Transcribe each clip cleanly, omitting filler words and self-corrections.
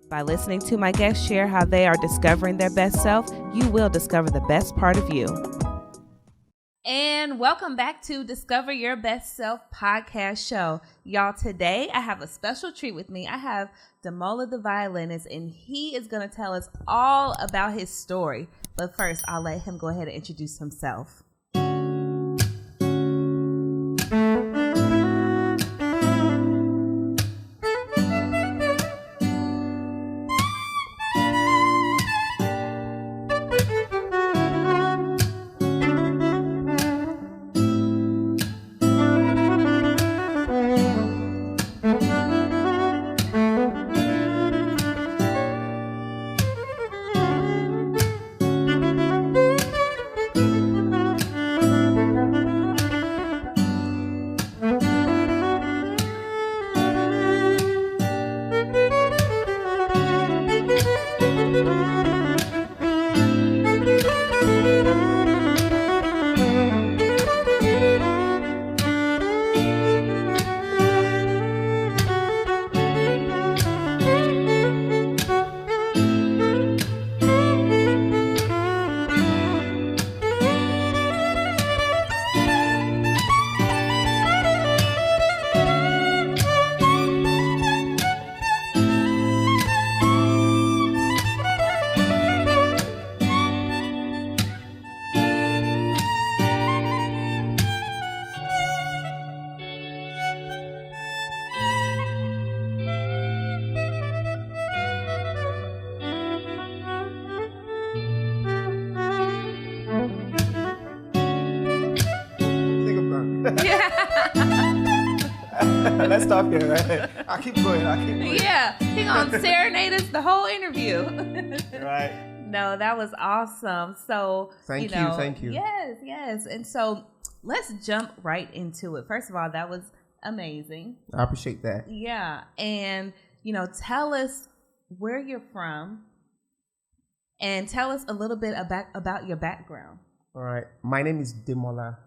By listening to my guests share how they are discovering their best self, you will discover the best part of you. And welcome back to Discover Your Best Self podcast show. Y'all, today I have a special treat with me. I have Demola The Violinist, and he is going to tell us all about his story. But first, I'll let him go ahead and introduce himself. Let's stop here, right? I'll keep going. Yeah, he's gonna serenade us the whole interview. Right. No, that was awesome. So Thank you. Yes. And so let's jump right into it. First of all, that was amazing. I appreciate that. Yeah. And, tell us where you're from and tell us a little bit about your background. All right. My name is Demola.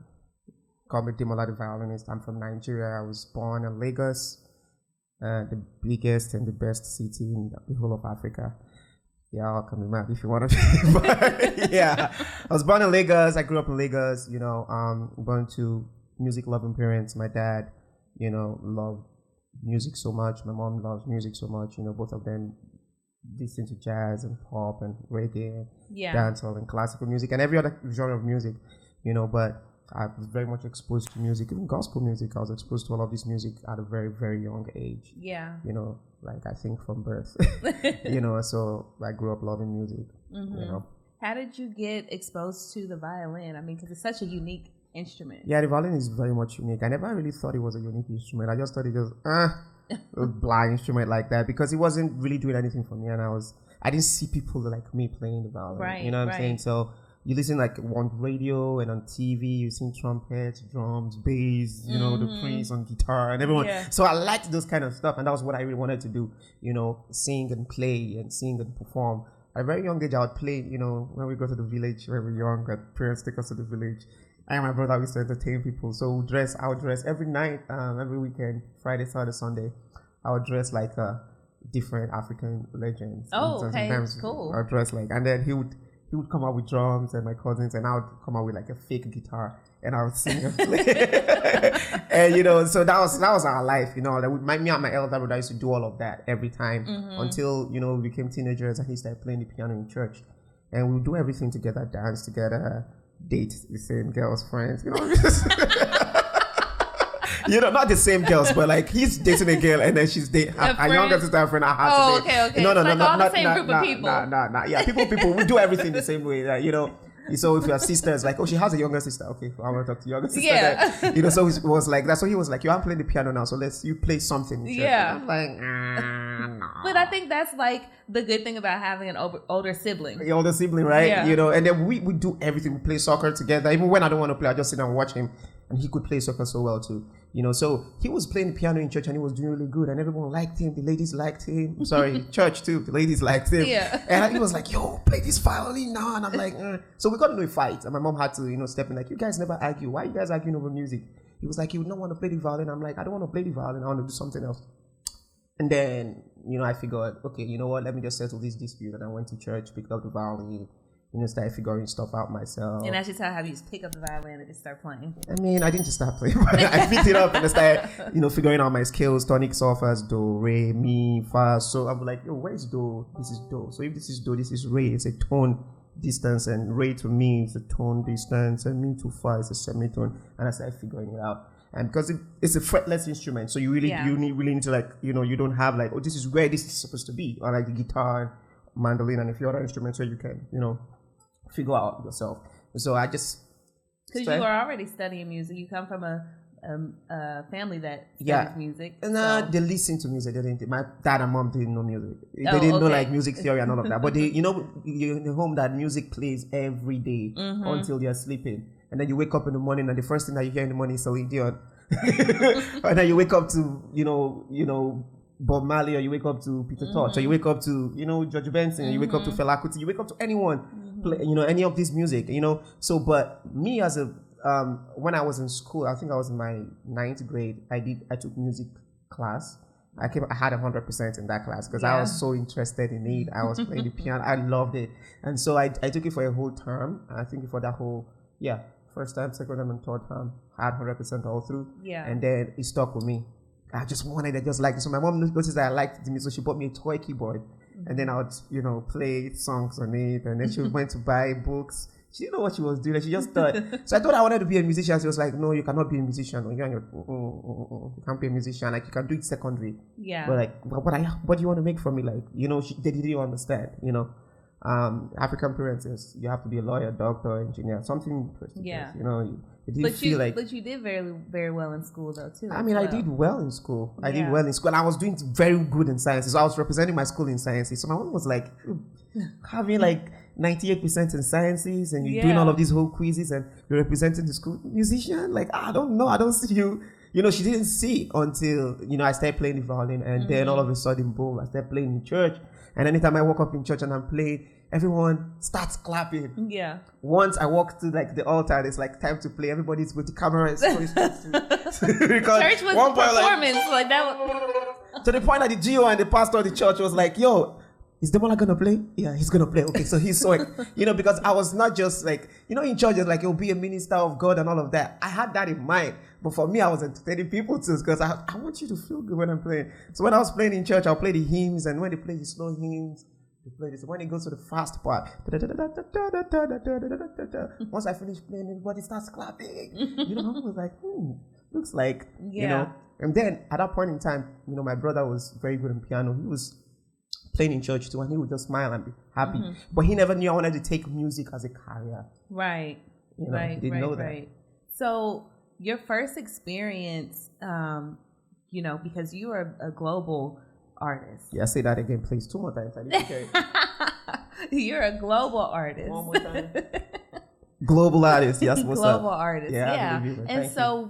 Call me Demola The Violinist. I'm from Nigeria. I was born in Lagos, the biggest and the best city in the whole of Africa. Y'all can be mad if you want to. But yeah, I was born in Lagos. I grew up in Lagos. Born to music-loving parents. My dad, loved music so much. My mom loves music so much. Both of them listen to jazz and pop and reggae, dancehall and classical music and every other genre of music. But I was very much exposed to music, even gospel music. I was exposed to all of this music at a very, very young age. Yeah. I think from birth. So I grew up loving music. Mm-hmm. How did you get exposed to the violin? I mean, because it's such a unique instrument. Yeah, the violin is very much unique. I never really thought it was a unique instrument. I just thought it was a blind instrument like that because it wasn't really doing anything for me. And I didn't see people like me playing the violin. Right. You know what I'm saying? So you listen on radio and on TV, you sing trumpets, drums, bass, the Prince on guitar and everyone. Yeah. So I liked those kind of stuff, and that was what I really wanted to do, sing and play and sing and perform. At a very young age, I would play, when we go to the village when we were young, our parents take us to the village. I and my brother used to entertain people. So I would dress every night, every weekend, Friday, Saturday, Sunday. I would dress like different African legends. Oh, and okay, sometimes cool. I would dress and then he would come out with drums and my cousins, and I would come out with a fake guitar and I would sing and play. And so that was our life. Me and my elder brother used to do all of that every time until we became teenagers and he started playing the piano in church, and we would do everything together, dance together, date the same girls, friends. Not the same girls, but he's dating a girl and then she's dating a younger sister friend. Okay. No, all not the same group of people. Yeah, people. We do everything the same way. So if your sister is she has a younger sister. Okay, I want to talk to your younger sister. Yeah. Then, so it was like that. So he was like, I'm playing the piano now, so you play something. Yeah. I'm like, no. But I think that's the good thing about having an older sibling. The older sibling, right? Yeah. And then we do everything. We play soccer together. Even when I don't want to play, I just sit down and watch him. And he could play soccer so well too. So he was playing the piano in church and he was doing really good and everyone liked him. The ladies liked him. Sorry, church too. The ladies liked him. Yeah. And he was like, yo, play this violin now. And I'm like, So we got into a fight. And my mom had to, step in you guys never argue. Why are you guys arguing over music? He was like, you don't want to play the violin. I'm like, I don't want to play the violin. I want to do something else. And then I figured, okay, you know what, let me just settle this dispute. And I went to church, picked up the violin, started figuring stuff out myself. And as you tell how you just pick up the violin and just start playing. I mean, I didn't just start playing, but I picked it up and I started, figuring out my skills, tonic, solfa, as do, re, mi, fa. So I'm like, yo, where's do? This is do. So if this is do, this is re. It's a tone distance, and re to mi is a tone distance, and mi to fa is a semitone. And I started figuring it out. And because it's a fretless instrument, so you really need to, like, you don't have like, oh, this is where this is supposed to be, or like the guitar, mandolin, and a few other instruments where you can, figure out yourself. So I just, because you were already studying music, you come from a family that studies music. And they listen to music. They didn't. My dad and mom didn't know music. They didn't know like music theory and all of that. But you're in the home that music plays every day until they're sleeping. And then you wake up in the morning, and the first thing that you hear in the morning is Celine Dion. And then you wake up to, Bob Marley, or you wake up to Peter Tosh, or you wake up to, George Benson, or you wake up to Fela Kuti, you wake up to anyone, play, any of this music, So, but me as when I was in school, I think I was in my 9th grade, I took music class. I had 100% in that class because I was so interested in it. I was playing the piano. I loved it. And so I took it for a whole term. I think for that whole, first time, second time, and third time, I had 100% all through. Yeah. And then it stuck with me. I just wanted it, just like it. So my mom noticed that I liked it, so she bought me a toy keyboard. And then I would, play songs on it. And then she went to buy books. She didn't know what she was doing. She just thought. So I thought I wanted to be a musician. She was like, no, you cannot be a musician. You can't be a musician. Like, you can do it secondary. Yeah. But like, what do you want to make from me? Like, they didn't understand, African parents, you have to be a lawyer, doctor, engineer, something prestigious. Yeah. But you did very, very well in school, though, too. I mean, I did well in school. I did well in school. And I was doing very good in sciences. So I was representing my school in sciences. So my mom was like, having like 98% in sciences, and you're doing all of these whole quizzes, and you're representing the school. Musician? Like, I don't know. I don't see you. She didn't see until, I started playing the violin. And then all of a sudden, boom, I started playing in church. And anytime I walk up in church and I'm playing, everyone starts clapping. Yeah. Once I walk to like the altar, it's like time to play. Everybody's with the camera. Because church was a performance. Like that was to the point that the GO and the pastor of the church was like, yo, is Demola gonna play? Yeah, he's gonna play. Okay, so he's so, because I was not just like, in church, it's like, you'll be a minister of God and all of that. I had that in mind. But for me, I was entertaining people too, because I want you to feel good when I'm playing. So when I was playing in church, I'll play the hymns, and when they play the slow hymns, they play this. When it goes to the fast part, once I finish playing, everybody starts clapping. I was like, looks like, And then at that point in time, my brother was very good in piano. He was playing in church too, and he would just smile and be happy. But he never knew I wanted to take music as a career. Right. He didn't know that. Right. So your first experience, because you are a global artist. Yeah, say that again, please. 2 more times. I need to hear it. You're a global artist. 1 more time. Global artist. Yes, what's global up? Artist. Yeah. And so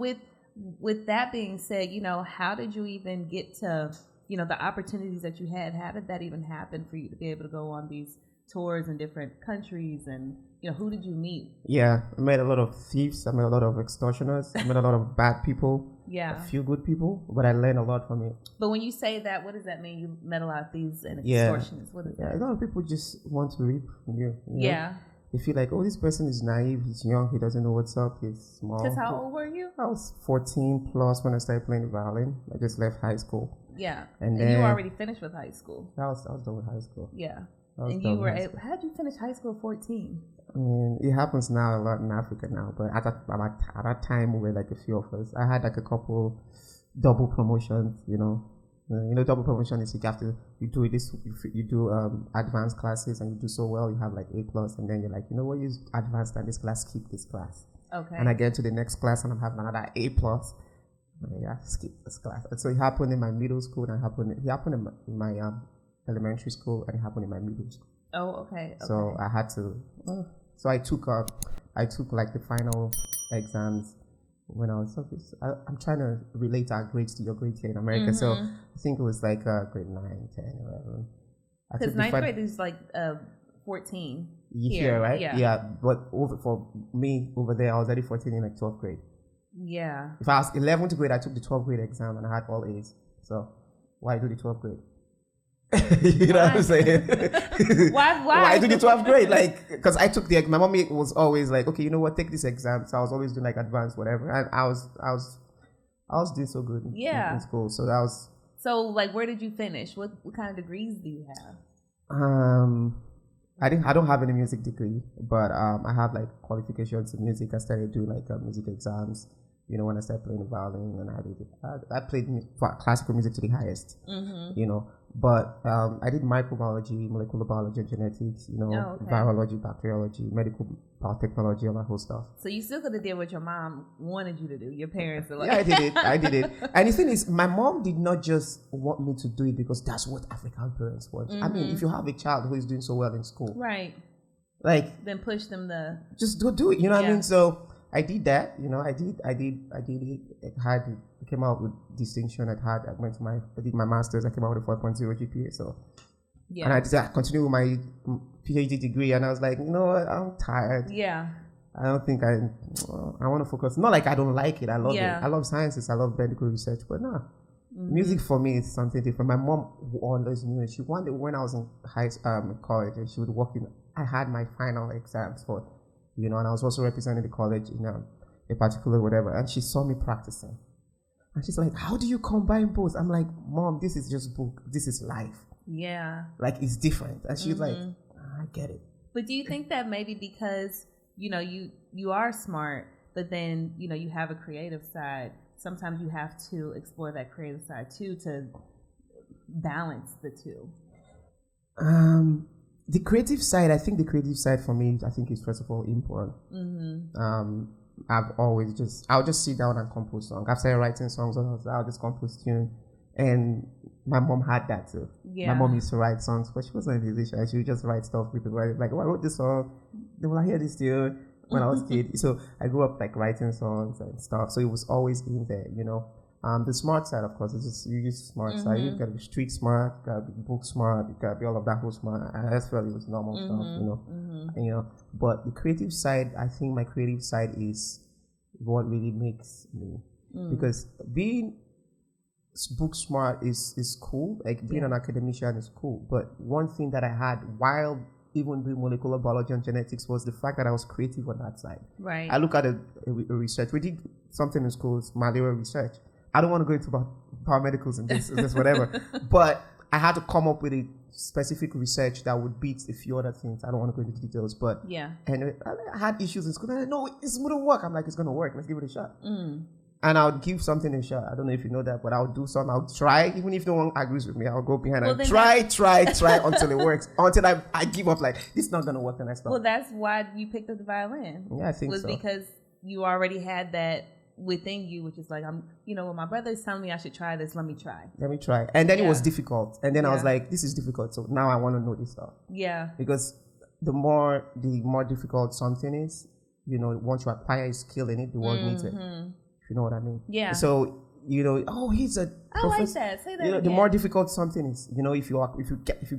with that being said, how did you even get to, the opportunities that you had? How did that even happen for you to be able to go on these tours in different countries, and who did you meet? Yeah, I met a lot of thieves. I met a lot of extortioners. I met a lot of bad people. Yeah, a few good people, but I learned a lot from it. But when you say that, what does that mean? You met a lot of thieves and extortioners. What is that? A lot of people just want to reap from you. Yeah. They feel like, oh, this person is naive. He's young. He doesn't know what's up. He's small. Because how old were you? I was 14 plus when I started playing the violin. I just left high school. Yeah. And then you already finished with high school. I was done with high school. Yeah. And you were able, how did you finish high school at 14? I mean, it happens now a lot in Africa now, but at that time, we were like a few of us. I had like a couple double promotions, double promotion is you do advanced classes, and you do so well, you have like A+, and then you're like, what, use advanced and this class, skip this class. Okay. And I get to the next class and I'm having another A+. Yeah, skip this class. And so it happened in my middle school, and it happened in my elementary school, and it happened in my middle school. Oh, okay. So I had to. So I took like the final exams when I was. I'm trying to relate our grades to your grades here in America. So I think it was like grade 9, 10, 11. Because 9th grade is like 14. Here, right? Yeah. But for me over there, I was already 14 in like 12th grade. Yeah. If I was 11th grade, I took the 12th grade exam and I had all A's. So why do the 12th grade? You know what I'm saying? Why? Why do the 12th grade? Like, because I took my mommy was always like, okay, you know what, take this exam. So I was always doing like advanced whatever, and I was doing so good in school. So that was. So like, where did you finish? What kind of degrees do you have? I don't have any music degree, but I have like qualifications in music. I started doing like music exams. You know, when I started playing the violin, and I played classical music to the highest. You know, but I did microbiology, molecular biology, and genetics. You know, virology, bacteriology, medical biotechnology, all that whole stuff. So you still could have did what your mom wanted you to do. Your parents are like, yeah, I did it. And the thing is, my mom did not just want me to do it because that's what African parents want. I mean, if you have a child who is doing so well in school, right? Like, then push them to just go do it. You know what I mean? So I did that. You know, I did it. I came out with distinction. I did my master's. I came out with a 4.0 GPA. So and I continued with my PhD degree. And I was like, you know what? I'm tired. Yeah. I don't think I want to focus. Not like I don't like it. I love it. I love sciences. I love medical research. But no, music for me is something different. My mom always knew it. She wanted when I was in college, and she would walk in. I had my final exams for. You know, and I was also representing the college in a particular whatever. And she saw me practicing. And she's like, how do you combine both? I'm like, Mom, this is just book. This is life. Yeah. Like, it's different. And she's like, I get it. But do you think that maybe because, you know, you are smart, but then, you know, you have a creative side, sometimes you have to explore that creative side too to balance the two? The creative side, I think the creative side for me, I think is first of all important. I'll just sit down and compose songs. I've started writing songs, I'll just compose tune. And my mom had that too. Yeah. My mom used to write songs, but she wasn't a musician. She would just write stuff. People were like, oh, I wrote this song. They will hear this tune when I was a kid. So I grew up like writing songs and stuff. So it was always in there, you know. The smart side, of course, is just you use smart side. You've got to be street smart, you got to be book smart, you got to be all of that whole smart. And that's really was normal stuff, you know. You know, but the creative side, I think my creative side is what really makes me, because being book smart is cool. Like being an academician is cool. But one thing that I had while even doing molecular biology and genetics was the fact that I was creative on that side. Right. I look at a research. We did something in school, it's malaria research. I don't want to go into paramedicals and this whatever, but I had to come up with a specific research that would beat a few other things. I don't want to go into details, but and I had issues in school. And no, it's going to work. I'm like, it's going to work. Let's give it a shot. And I would give something a shot. I don't know if you know that, but I'll do something. I'll try, even if no one agrees with me. I'll go behind and try until it works. Until I give up. Like, this is not going to work, and I stop. Well, that's why you picked up the violin. Yeah, I think so. Was because you already had that within you, which is like, I'm, you know, when my brother is telling me I should try this, let me try. And then it was difficult. And then I was like, this is difficult. So now I want to know this stuff. Yeah. Because the more difficult something is, you know, once you acquire a skill in it, the world needs it. If you know what I mean. Yeah. So, you know, he's a I like that. Say that you know, again. the more difficult something is, you know, if you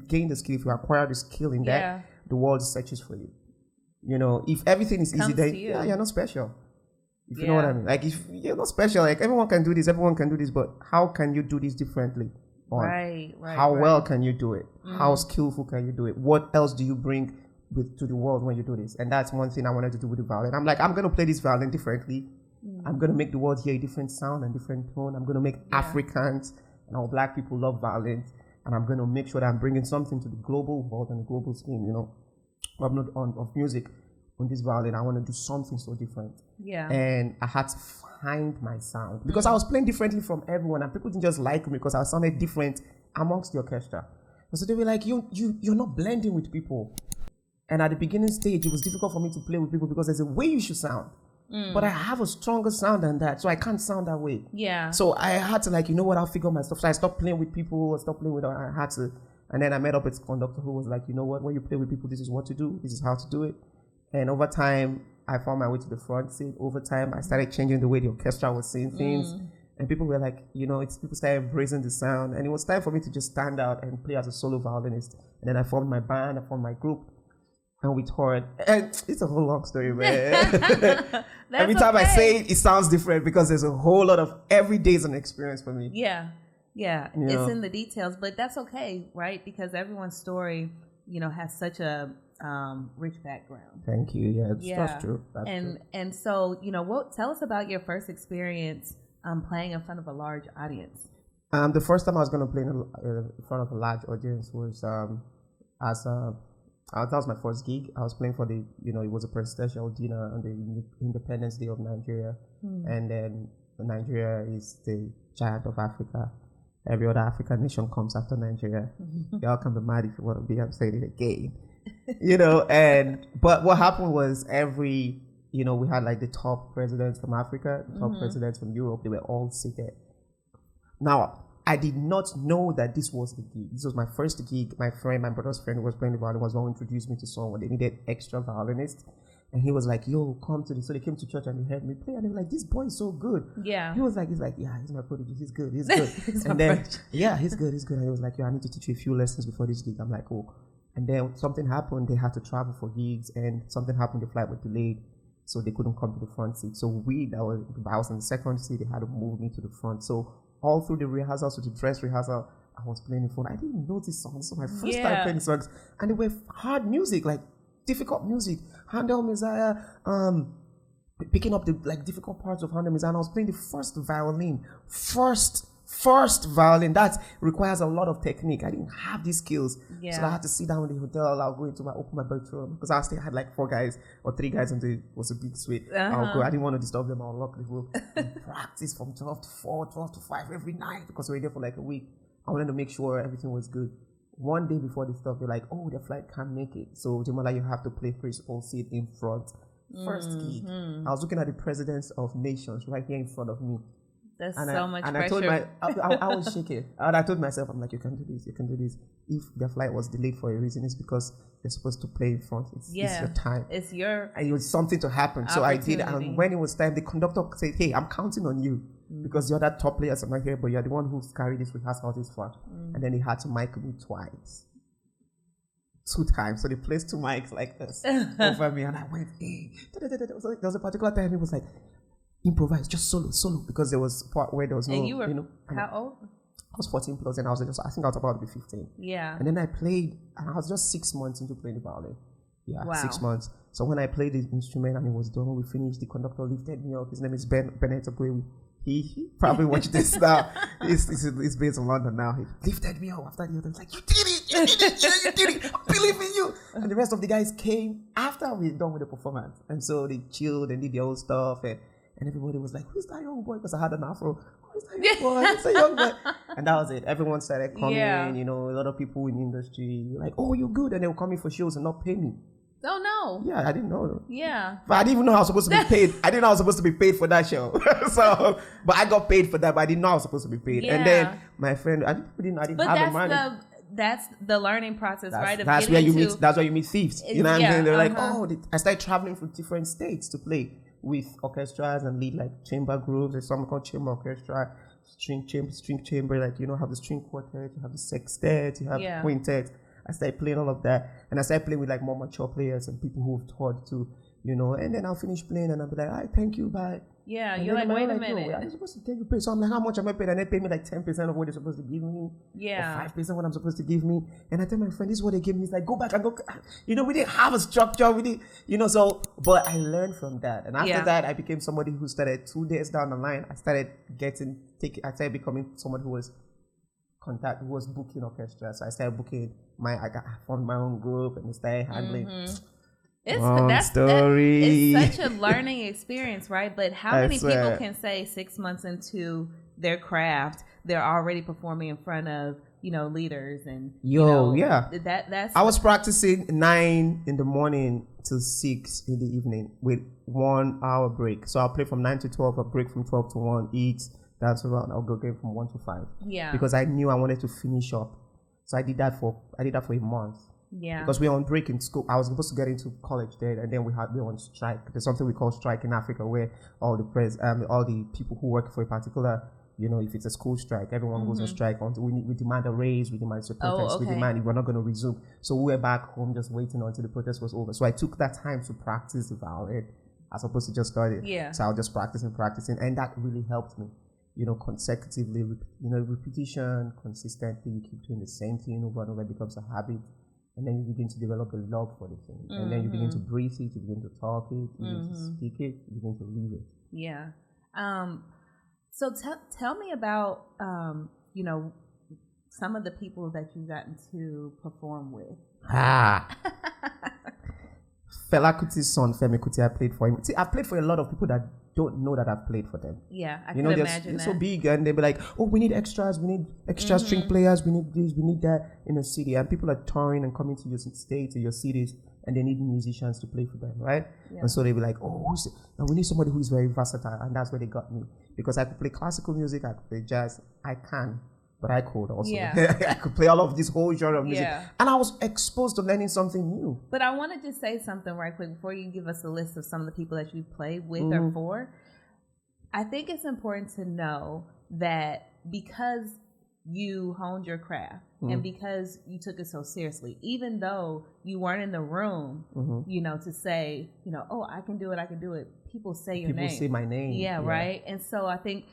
gain the skill, if you acquire the skill in that, the world searches for you. You know, if everything is easy, then you're not special. If you know what I mean. Like, if you're not special, like everyone can do this, but how can you do this differently? Right. How well can you do it? How skillful can you do it? What else do you bring to the world when you do this? And that's one thing I wanted to do with the violin. I'm like, I'm going to play this violin differently. I'm going to make the world hear a different sound and different tone. I'm going to make Africans and all black people love violins. And I'm going to make sure that I'm bringing something to the global world and the global scheme, you know, of music. On this violin, I want to do something so different. Yeah. And I had to find my sound because I was playing differently from everyone, and people didn't just like me because I sounded different amongst the orchestra. And so they were like, you're not blending with people. And at the beginning stage, it was difficult for me to play with people because there's a way you should sound. But I have a stronger sound than that, so I can't sound that way. Yeah. So I had to, like, you know what, I'll figure my stuff. So I stopped playing with people, I had to. And then I met up with a conductor who was like, you know what, when you play with people, this is what to do, this is how to do it. And over time, I found my way to the front seat. Over time, I started changing the way the orchestra was saying things. And people were like, you know, people started embracing the sound. And it was time for me to just stand out and play as a solo violinist. And then I formed my band, I formed my group. And we toured. And it's a whole long story, man. Every time I say it, it sounds different because there's a whole lot of, every day is an experience for me. Yeah. Yeah, You it's know? in the details, but that's okay, right? Because everyone's story, has such a rich background. Thank you. Yeah, that's Yeah, true. That's true. and so what? Tell us about your first experience playing in front of a large audience. The first time I was going to play in front of a large audience was as a that was my first gig. I was playing for it was a presidential dinner on the Independence Day of Nigeria, and then Nigeria is the giant of Africa. Every other African nation comes after Nigeria. You all can be mad if you want to be. I'm saying it again, but what happened was we had like the top presidents from Africa, the top presidents from Europe. They were all seated. Now, I did not know that this was the gig. This was my first gig. My brother's friend who was playing the violin was the one who introduced me to someone. They needed extra violinists. And he was like, yo, come to this. So they came to church and they heard me play. And they were like, this boy is so good. Yeah. He's like, yeah, he's my prodigy. He's good. He's good. And then, yeah, he's good. And he was like, yo, I need to teach you a few lessons before this gig. I'm like, oh. And then something happened. They had to travel for gigs. And something happened. The flight was delayed. So they couldn't come to the front seat. So I was in the second seat. They had to move me to the front. So all through the rehearsal, so the dress rehearsal, I was playing the phone. I didn't know these songs. So my first time playing songs. And they were hard music, like difficult music. Handel Messiah, picking up the difficult parts of Handel Messiah. And I was playing the first violin. First violin. That requires a lot of technique. I didn't have these skills. Yeah. So I had to sit down in the hotel. I'll go open my bedroom. Because I had like 4 guys or 3 guys and it was a big suite. I'll go. I didn't want to disturb them. I'll lock the room and practice from 12 to 4, 12 to 5 every night because we were there for like a week. I wanted to make sure everything was good. One day before the stuff, they're like, oh, the flight can't make it. So Demola, you have to play principal seat in front. First gig. I was looking at the presidents of nations right here in front of me. That's so much pressure. I told I was shaking. And I told myself, I'm like, you can do this, you can do this. If the flight was delayed for a reason, it's because you're supposed to play in front. It's your time. It's your and it was something to happen. So I did. And when it was time, the conductor said, hey, I'm counting on you. Because the other top players are not here, but you're the one who's carried this rehearsal this far. And then he had to mic me twice. 2 times. So they placed 2 mics like this over me. And I went, hey. So there was a particular time he was like, improvise, just solo, because there was a part where there was no, and you were, how old? I was 14 plus, and I think I was about to be 15. Yeah. And then I played, and I was just 6 months into playing the violin. Yeah, wow. 6 months. So when I played the instrument and it was done, we finished, the conductor lifted me up. His name is Bennett Ogwewi. He probably watched this now. He's based in London now. He lifted me up after the other. He's like, you did it, you did it. I believe in you. And the rest of the guys came after we were done with the performance. And so they chilled and did their own stuff. And everybody was like, who's that young boy? Because I had an afro. Who's that young boy? Who's that young boy? And that was it. Everyone started coming in, a lot of people in the industry were like, oh, you're good. And they were coming for shows and not pay me. Oh, no. Yeah, I didn't know. Yeah. But I didn't even know I was supposed to be paid. I didn't know I was supposed to be paid for that show. But I got paid for that, but I didn't know I was supposed to be paid. Yeah. And then my friend, I didn't have the money. That's the learning process, right? That's where you meet thieves. You know what I'm saying? They're like, I started traveling from different states to play with orchestras and lead like chamber groups. There's something called chamber orchestra, string chamber, like have the string quartet, you have the sextet, you have quintet. I started playing all of that, and I started playing with like more mature players and people who've taught too, and then I'll finish playing and I'll be like, all right, thank you, bye. Yeah, and you're like, wait a minute. Yo, I'm supposed to take you pay. So I'm like, how much am I paid? And they pay me like 10% of what they're supposed to give me. Yeah. Or 5% what I'm supposed to give me. And I tell my friend, this is what they give me. He's like, go back and go. We didn't have a structure. We didn't, but I learned from that. And after that, I became somebody who started 2 days down the line. I started becoming someone who was booking orchestra. So I started booking I formed my own group and started handling. It's such a learning experience, right? But how many people can say 6 months into their craft, they're already performing in front of, leaders and that's I was practicing 9 in the morning till 6 in the evening with 1 hour break. So I'll play from 9 to 12, I'll break from 12 to 1, eat, dance around, I'll go again from 1 to 5. Yeah. Because I knew I wanted to finish up. So I did that for a month. Yeah. Because we were on break in school. I was supposed to get into college there, and then we were on strike. There's something we call strike in Africa, where all the people who work for a particular, if it's a school strike, everyone goes on strike. We demand a raise, we demand a protest, we demand we're not going to resume. So we were back home just waiting until the protest was over. So I took that time to practice the violin as opposed to just start it. Yeah. So I was just practicing, and that really helped me. consecutively, repetition, consistently, you keep doing the same thing over and over, it becomes a habit. And then you begin to develop a love for the thing. And then you begin to breathe it, you begin to talk it, you begin to speak it, you begin to live it. Yeah. So tell me about, some of the people that you've gotten to perform with. Fela Kuti's son, Femi Kuti, I played for him. See, I've played for a lot of people that don't know that I've played for them. Yeah, I can imagine they're that. so big, and they'll be like, oh, we need extras, we need extra string players, we need this, we need that in a city. And people are touring and coming to your state, to your cities, and they need musicians to play for them, right? Yeah. And so they'll be like, oh, and we need somebody who is very versatile. And that's where they got me. Because I could play classical music, I could play jazz, I can. But I could also. Yeah. I could play all of this whole genre of music. Yeah. And I was exposed to learning something new. But I want to just say something right quick before you give us a list of some of the people that you played with or for. I think it's important to know that because you honed your craft and because you took it so seriously, even though you weren't in the room, to say, oh, I can do it. People say your name. People say my name. Yeah, right. And so I think,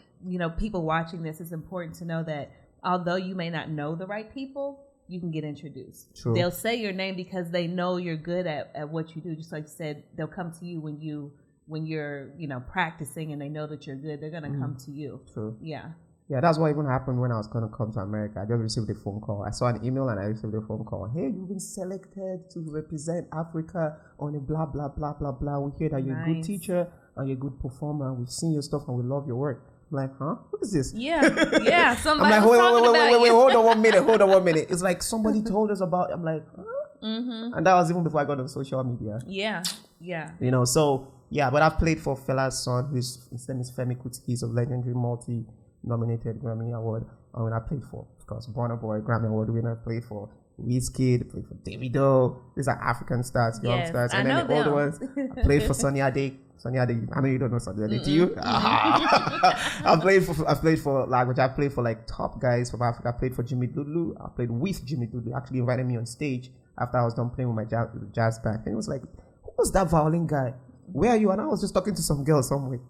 people watching this, it's important to know that although you may not know the right people, you can get introduced. True. They'll say your name because they know you're good at what you do. Just like you said, they'll come to you when you're practicing and they know that you're good. They're gonna come to you. True. Yeah. Yeah, that's what even happened when I was gonna come to America. I just received a phone call. I saw an email and I received a phone call. Hey, you've been selected to represent Africa on a blah blah blah blah blah. We hear that you're a good teacher and you're a good performer. We've seen your stuff and we love your work. I'm like, huh? What is this? Yeah. Somebody I'm like, wait, hold on 1 minute. It's like somebody told us about. I'm like, huh? And that was even before I got on social media. Yeah. But I've played for Fela's son, his name is Femi Kuti. He's a legendary multi-nominated Grammy Award. And I played for, of course, Burna Boy, Grammy Award winner. Played for Wizkid, played for Davido. These are African stars, young stars. And then the older ones, I played for Sunny Ade. I know you don't know Sunny Ade. Do you? I played for language. I played for like top guys from Africa. I played for Jimmy Lulu. I played with Jimmy Lulu. Actually invited me on stage after I was done playing with my jazz band. And it was like, who was that violin guy? Where are you? And I was just talking to some girl somewhere.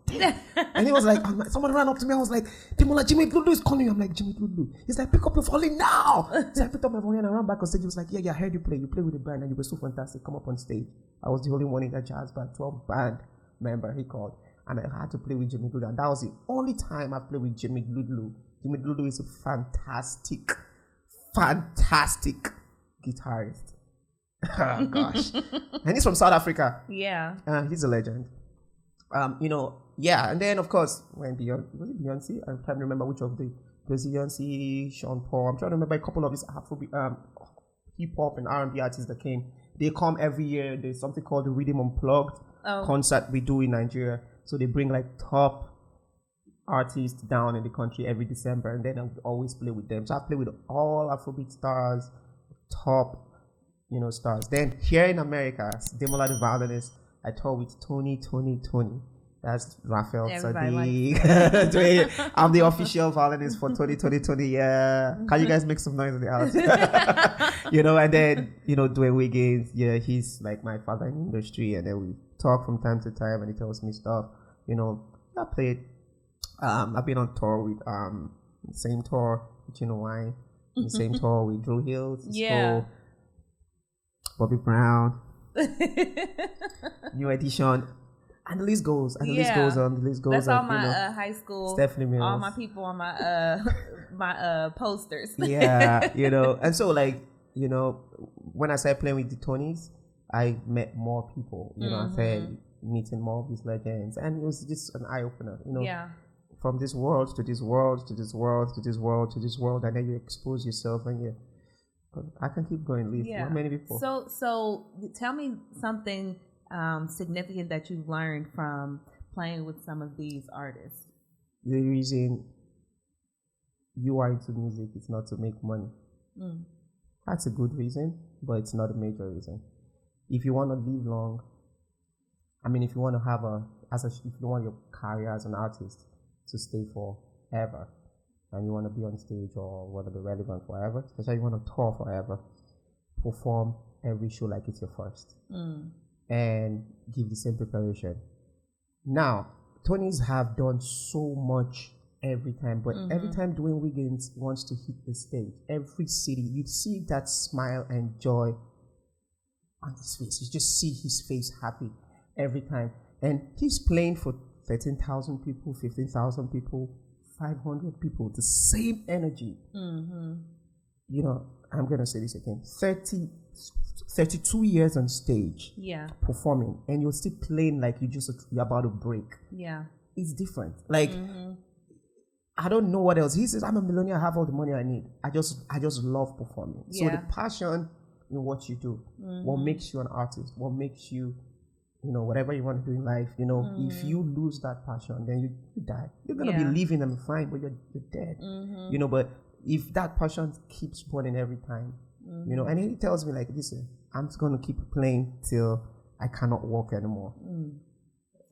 And he was like, someone ran up to me. I was like, Demola, Jimmy Lulu is calling you. I'm like, Jimmy Lulu. He's like, pick up your violin now. So I picked up my violin and I ran back on stage. He was like, yeah, I heard you play. You play with the band and you were so fantastic. Come up on stage. I was the only one in that jazz band, 12 band member, he called. And I had to play with Jimmy Lulu. And that was the only time I played with Jimmy Lulu. Jimmy Lulu is a fantastic guitarist. Oh, gosh. And he's from South Africa. Yeah. He's a legend. And then, of course, when Beyonce? I'm trying to remember which of the Beyonce, Sean Paul. I'm trying to remember a couple of his hip-hop and R&B artists that came. They come every year. There's something called the Rhythm Unplugged concert we do in Nigeria. So they bring like top artists down in the country every December, and then I would always play with them. So I play with all Afrobeat stars, top stars. Then here in America, Demola The Violinist, I toured with Tony. That's Raphael Sadiq. I'm the official violinist for 2020. Yeah. Can you guys make some noise in the house? And then, Dwayne Wiggins. Yeah, he's like my father in the industry. And then we talk from time to time and he tells me stuff. I played, I've been on tour with, same tour with Wine, the same tour with Drew Hills. Yeah. Bobby Brown. New Edition. And the list goes. And the list goes on. The list goes That's on. All my high school. Stephanie Mills. All my people on my my posters. Yeah, and so when I started playing with the Tonys, I met more people. I started meeting more of these legends, and it was just an eye opener. From this world to this world to this world to this world to this world, and then you expose yourself, and I can keep going. Liz. How many people? So tell me something significant that you've learned from playing with some of these artists. The reason you are into music is not to make money. That's a good reason, but it's not a major reason. If you want to live long, if you want to have if you want your career as an artist to stay forever, and you want to be on stage or want to be relevant forever, especially you want to tour forever, perform every show like it's your first. And give the same preparation. Now, Tonys have done so much every time. But every time Dwayne Wiggins wants to hit the stage, every city, you see that smile and joy on his face. You just see his face happy every time. And he's playing for 13,000 people, 15,000 people, 500 people, the same energy. You know, I'm going to say this again. 32 years on stage, performing, and you're still playing like you're about to break. Yeah. It's different. Like, I don't know what else. He says, I'm a millionaire, I have all the money I need. I just love performing. So the passion in what you do, what makes you an artist, what makes you, you know, whatever you want to do in life, you know, if you lose that passion, then you die. You're going to be living and fine, but you're dead. You know, but if that passion keeps burning every time, you know, and he tells me like, listen, I'm just going to keep playing till I cannot walk anymore.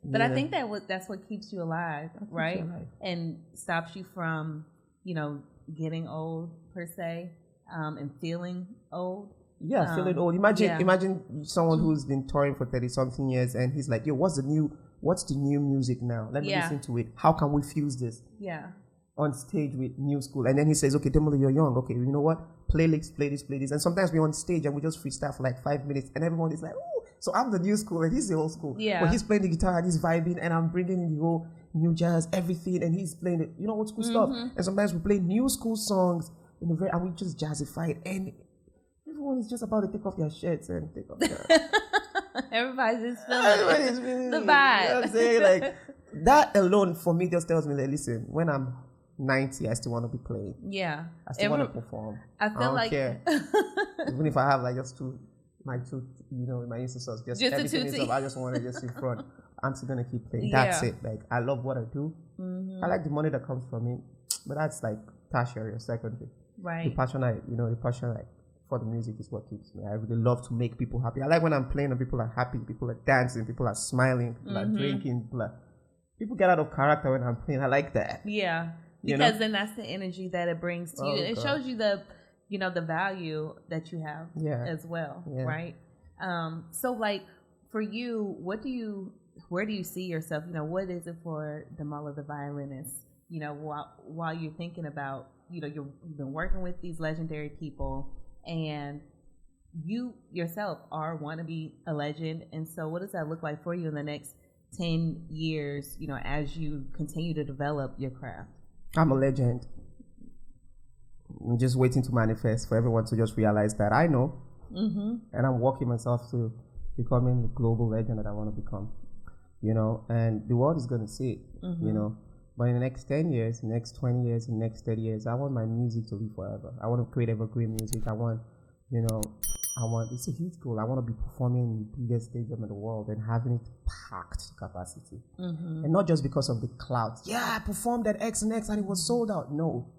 But I think that's what keeps you alive, right? And stops you from, you know, getting old per se, and feeling old. Yeah, feeling old. Imagine someone who's been touring for 30-something years, and he's like, yo, what's the new music now? Let me listen to it. How can we fuse this? Yeah. On stage with new school. And then he says, okay, Demola, you're young. Okay, you know what? Play this. And sometimes we're on stage and we just freestyle for like 5 minutes, and everyone is like, oh, so I'm the new school and he's the old school. Yeah. But he's playing the guitar and he's vibing, and I'm bringing in the whole new jazz, everything, and he's playing it, you know, old school stuff. And sometimes we play new school songs and we just jazzify it, and everyone is just about to take off their shirts and take off their... Everybody's just feeling the vibe. You know what I'm saying? Like, that alone for me just tells me that, listen, when I'm 90, I still want to be playing. Yeah. I still want to perform. I don't care. Even if I have like just my two, you know, my instances, just everything is up, I just want to just in front. I'm still going to keep playing. That's it. Like, I love what I do. I like the money that comes from it, but that's like tertiary or secondary. Right. The passion for the music is what keeps me. I really love to make people happy. I like when I'm playing and people are happy, people are dancing, people are smiling, people are drinking, people get out of character when I'm playing. I like that. Yeah. Because then that's the energy that it brings to you. It shows you the value that you have as well, right? So like for you, where do you see yourself? You know, what is it for Demola the Violinist? You know, while you're thinking about, you know, you've been working with these legendary people, and you yourself want to be a legend. And so what does that look like for you in the next 10 years, you know, as you continue to develop your craft? I'm a legend. I'm just waiting to manifest for everyone to just realize that I know. And I'm working myself to becoming the global legend that I want to become. You know, and the world is going to see it, you know. But in the next 10 years, the next 20 years, the next 30 years, I want my music to live forever. I want to create evergreen music. It's a huge goal. I want to be performing in the biggest stadium in the world and having it packed to capacity. And not just because of the clout. Yeah, I performed at X and X and it was sold out. No.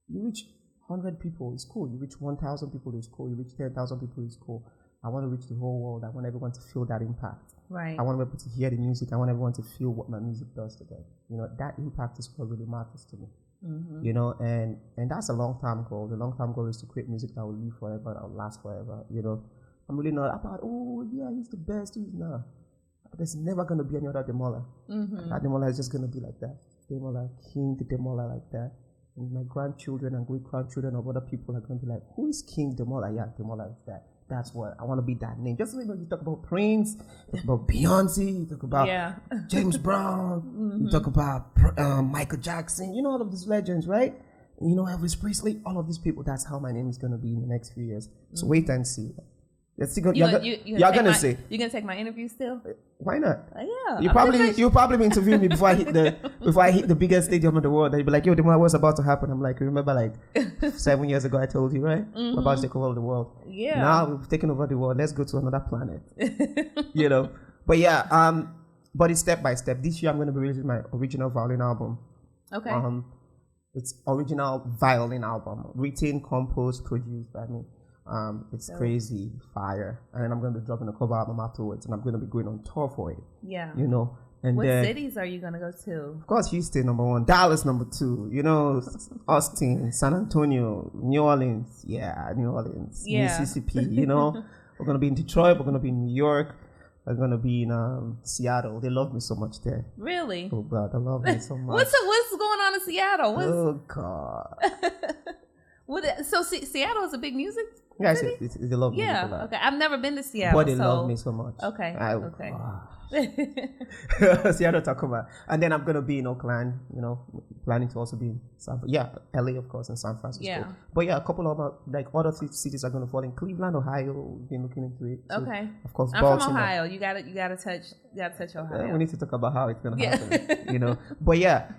You reach 100 people, it's cool. You reach 1,000 people, it's cool. You reach 10,000 people, it's cool. I want to reach the whole world. I want everyone to feel that impact. Right. I want people to hear the music. I want everyone to feel what my music does to them. You know, that impact is what really matters to me. You know, and that's a long-term goal. The long-term goal is to create music that will live forever, that will last forever. You know, I'm really not about, he's the best. No. There's never going to be any other Demola. That Demola is just going to be like that. Demola, King Demola like that. And my grandchildren and great-grandchildren of other people are going to be like, who is King Demola? Yeah, Demola is that. That's what I want to be, that name. Just like you talk about Prince, you talk about Beyonce, you talk about James Brown, you talk about Michael Jackson, you know, all of these legends, right? You know, Elvis Presley, all of these people. That's how my name is going to be in the next few years. So wait and see. You're gonna say you're gonna take my interview still? Why not? Yeah. You'll probably be interviewing me before I hit the biggest stadium in the world. And you'll be like, yo, what's about to happen? I'm like, remember like 7 years ago I told you, right? We're about to take over the world. Yeah. Now we've taken over the world. Let's go to another planet. You know. But yeah, but it's step by step. This year I'm gonna be releasing my original violin album. Okay. It's original violin album, written, composed, produced by me. It's crazy fire, and then I'm going to be dropping a cover album afterwards, and I'm going to be going on tour for it. Yeah, you know. And what cities are you going to go to? Of course, Houston #1, Dallas #2. You know, Austin, San Antonio, New Orleans. Yeah, New Orleans, Mississippi. You know, we're going to be in Detroit. We're going to be in New York. I'm gonna be in Seattle. They love me so much there. Really? Oh God, they love me so much. What's going on in Seattle? Oh God. So Seattle is a big music Yeah, city? they love me. Yeah. Okay. I've never been to Seattle. But they love me so much. Okay. Okay. Seattle, Tacoma, and then I'm gonna be in Oakland. Planning to also be in LA, of course, and San Francisco. Yeah. But yeah, a couple of other cities are gonna fall in. Cleveland, Ohio. We've been looking into it. So, okay. of course, I'm Baltimore. from Ohio. You gotta touch Ohio. We need to talk about how it's gonna happen. But yeah,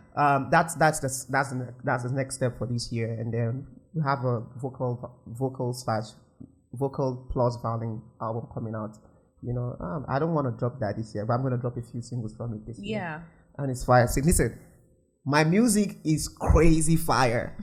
that's the next step for this year, and then we have a vocal plus violin album coming out. I don't want to drop that this year, but I'm going to drop a few singles from it this year. Yeah. And it's fire. See, listen, my music is crazy fire.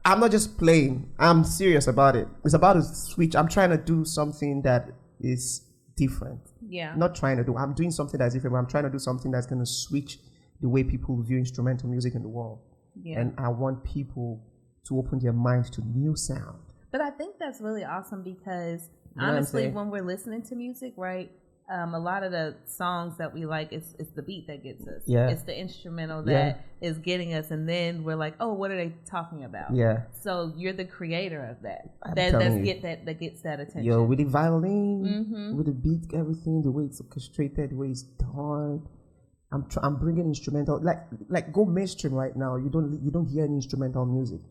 I'm not just playing. I'm serious about it. It's about to switch. I'm trying to do something that is different. Yeah. I'm doing something that's different, but I'm trying to do something that's going to switch the way people view instrumental music in the world. Yeah. And I want people to open their minds to new sound. But I think that's really awesome because honestly, when we're listening to music, right, a lot of the songs that we like, it's the beat that gets us. Yeah. It's the instrumental that is getting us, and then we're like, oh, what are they talking about? Yeah. So you're the creator of that. That gets that attention. Yo, with the violin, with the beat, everything, the way it's orchestrated, the way it's done. I'm bringing instrumental, like go mainstream right now. You don't hear any instrumental music.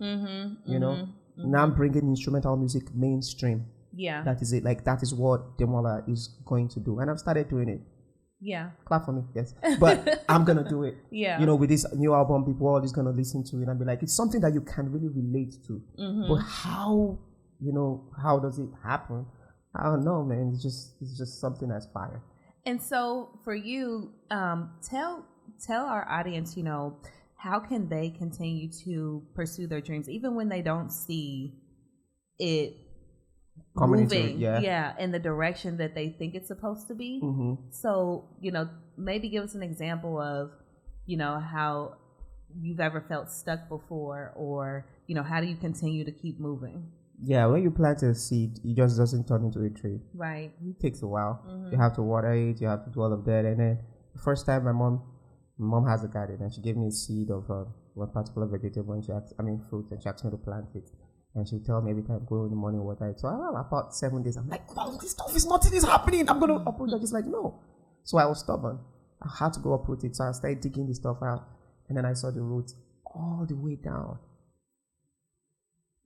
Now I'm bringing instrumental music mainstream. Yeah. That is it. That is what Demola is going to do. And I've started doing it. Yeah. Clap for me, yes. But I'm going to do it. Yeah. With this new album, people are just going to listen to it and be like, it's something that you can really relate to. But how does it happen? I don't know, man. It's just something that's fire. And so for you, tell our audience, how can they continue to pursue their dreams, even when they don't see it moving in the direction that they think it's supposed to be. So maybe give us an example of how you've ever felt stuck before, or how do you continue to keep moving? When you plant a seed, it just doesn't turn into a tree. Right. It takes a while. You have to water it, you have to do all of that. And then the first time my mom has a garden, and she gave me a seed of one particular vegetable, and fruit, and she asked me to plant it. And she'll tell me every time I go in the morning water it. So about 7 days, I'm like, Mom, this stuff is nothing is happening. I'm going to uproot it. She's like, no. So I was stubborn. I had to go uproot it. So I started digging the stuff out. And then I saw the roots all the way down.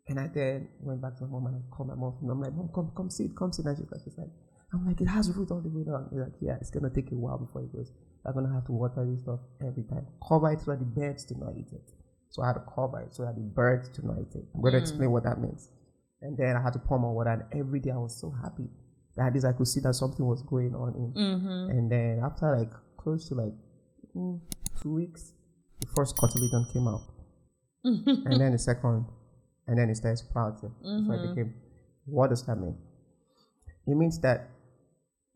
And I then went back to my mom and I called my mom. And I'm like, Mom, come see it. And she's like, I'm like, it has roots all the way down. She's like, yeah, it's going to take a while before it goes. I'm going to have to water this stuff every time. Cover it so that the birds do not eat it. So I had to cover it so that the birds do not eat it. I'm going to explain what that means. And then I had to pour more water. And every day I was so happy that at least I could see that something was going on. And then after close to 2 weeks, the first cotyledon came out. And then the second. And then it started sprouting. So it became, what does that mean? It means that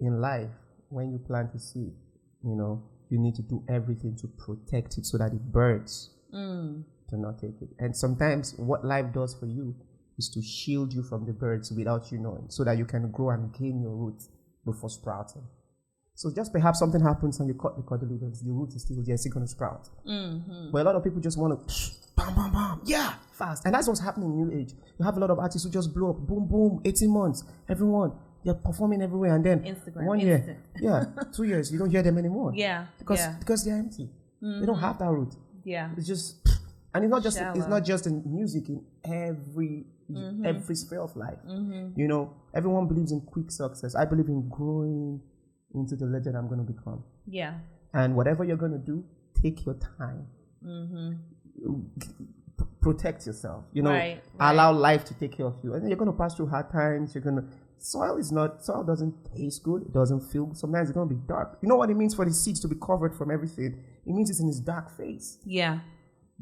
in life, when you plant a seed, you need to do everything to protect it so that the birds do not take it. And sometimes what life does for you is to shield you from the birds without you knowing, so that you can grow and gain your roots before sprouting. So just perhaps something happens and you cut the cotyledons, the root is still there, it's still going to sprout. But a lot of people just want to bam, bam, bam, fast. And that's what's happening in New Age. You have a lot of artists who just blow up, boom, boom, 18 months, everyone. They're performing everywhere, and then Instagram, 1 year, 2 years, you don't hear them anymore. Because they're empty. They don't have that root. It's just, and it's not just in music, in every sphere of life. Everyone believes in quick success. I believe in growing into the legend I'm going to become. And whatever you're going to do, take your time. Protect yourself. Right. Allow life to take care of you. And then you're going to pass through hard times. Soil doesn't taste good. It doesn't feel good. Sometimes it's going to be dark. You know what it means for the seeds to be covered from everything? It means it's in its dark phase.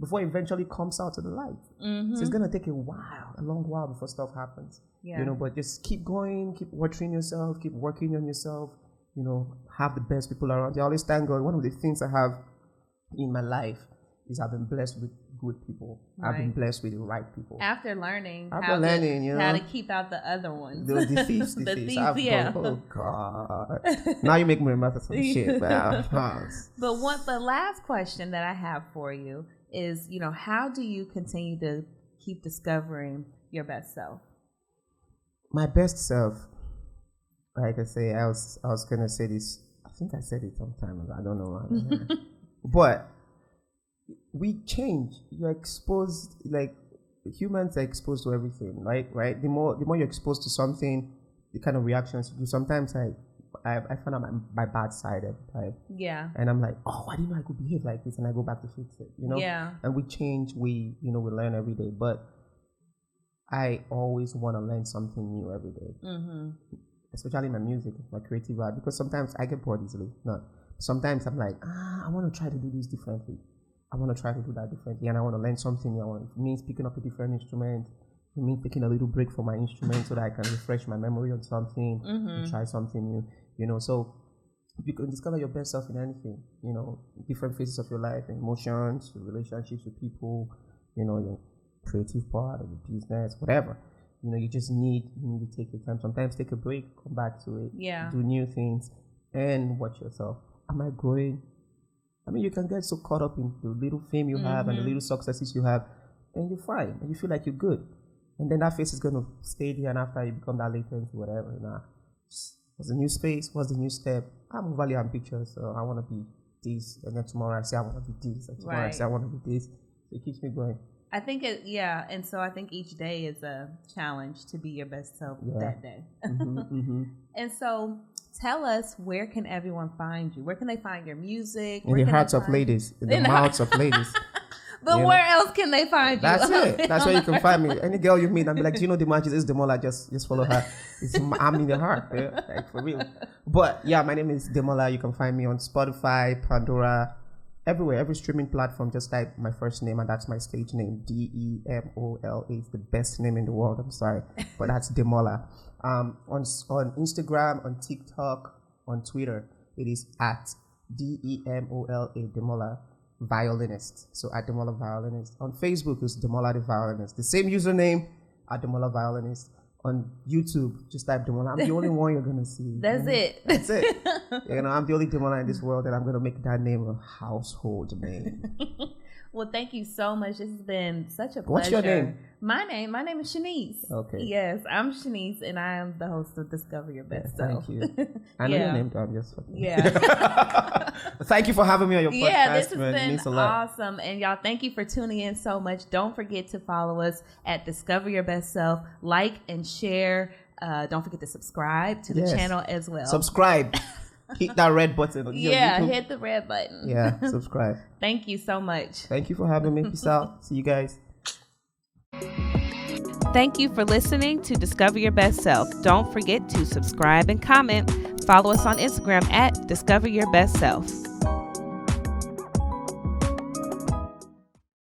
Before it eventually comes out to the light. So it's going to take a long while before stuff happens. But just keep going, keep watering yourself, keep working on yourself, have the best people around you. I always thank God. One of the things I have in my life is I've been blessed with good people. I've been blessed with the right people. After learning, how to keep out the other ones. The thieves. Gone, oh God. Now you make me remember some shit. But the last question that I have for you is, how do you continue to keep discovering your best self? My best self, like I say, I was gonna say this. I think I said it sometime ago. I don't know. But we change. You're exposed, like humans are exposed to everything, right? The more you're exposed to something, the kind of reactions you do. Sometimes I find out my bad side every time. Yeah. And I'm like, oh, I didn't know I could behave like this, and I go back to fix it. Yeah. And we change. We learn every day, but I always want to learn something new every day. Mm-hmm. Especially my music, my creative art, because sometimes I get bored easily. Sometimes I'm like, I want to try to do this differently. I want to try to do that differently, and I want to learn something new. It means picking up a different instrument. It means taking a little break from my instrument so that I can refresh my memory on something and try something new. So you can discover your best self in anything. Different phases of your life, emotions, your relationships with people. Your creative part of your business, whatever. You just need to take your time. Sometimes take a break, come back to it. Yeah. Do new things, and watch yourself. Am I growing? I mean, you can get so caught up in the little fame you have and the little successes you have, and you're fine, and you feel like you're good. And then that face is going to stay there, and after you become that latent, whatever. What's the new space? What's the new step? I'm overly ambitious, so I want to be this, and then tomorrow I say I want to be this, and tomorrow I say I want to be this. So it keeps me going. I think and so I think each day is a challenge to be your best self that day. And so tell us, where can everyone find you? Where can they find your music? In the hearts of ladies, in the mouths of ladies. But where else can they find you? That's it. That's where you can find me. Any girl you meet, I'll be like, do you know Demola? This is Demola. Just follow her. I'm in the heart, like for real. But yeah, my name is Demola. You can find me on Spotify, Pandora, everywhere, every streaming platform. Just type my first name, and that's my stage name, Demola. It's the best name in the world. I'm sorry, but that's Demola. On Instagram, on TikTok, on Twitter, it is at Demola, Demola Violinist. So at Demola Violinist. On Facebook is Demola The Violinist. The same username at Demola Violinist. On YouTube, just type Demola. I'm the only one you're gonna see. That's it. That's it. I'm the only Demola in this world, and I'm gonna make that name a household name. Well, thank you so much. This has been such a pleasure. What's your name? My name is Shanice. Okay. Yes, I'm Shanice, and I am the host of Discover Your Best Self. Thank you. I know your name, though. I'm just fucking. Yeah. Thank you for having me on your podcast. Yeah, this has man. been It means a lot. awesome. And y'all, thank you for tuning in so much. Don't forget to follow us at Discover Your Best Self. Like and share. Don't forget to subscribe to the channel as well. Subscribe. Hit that red button. Hit the red button. Yeah, subscribe. Thank you so much. Thank you for having me. Peace out. See you guys. Thank you for listening to Discover Your Best Self. Don't forget to subscribe and comment. Follow us on Instagram at Discover Your Best Self.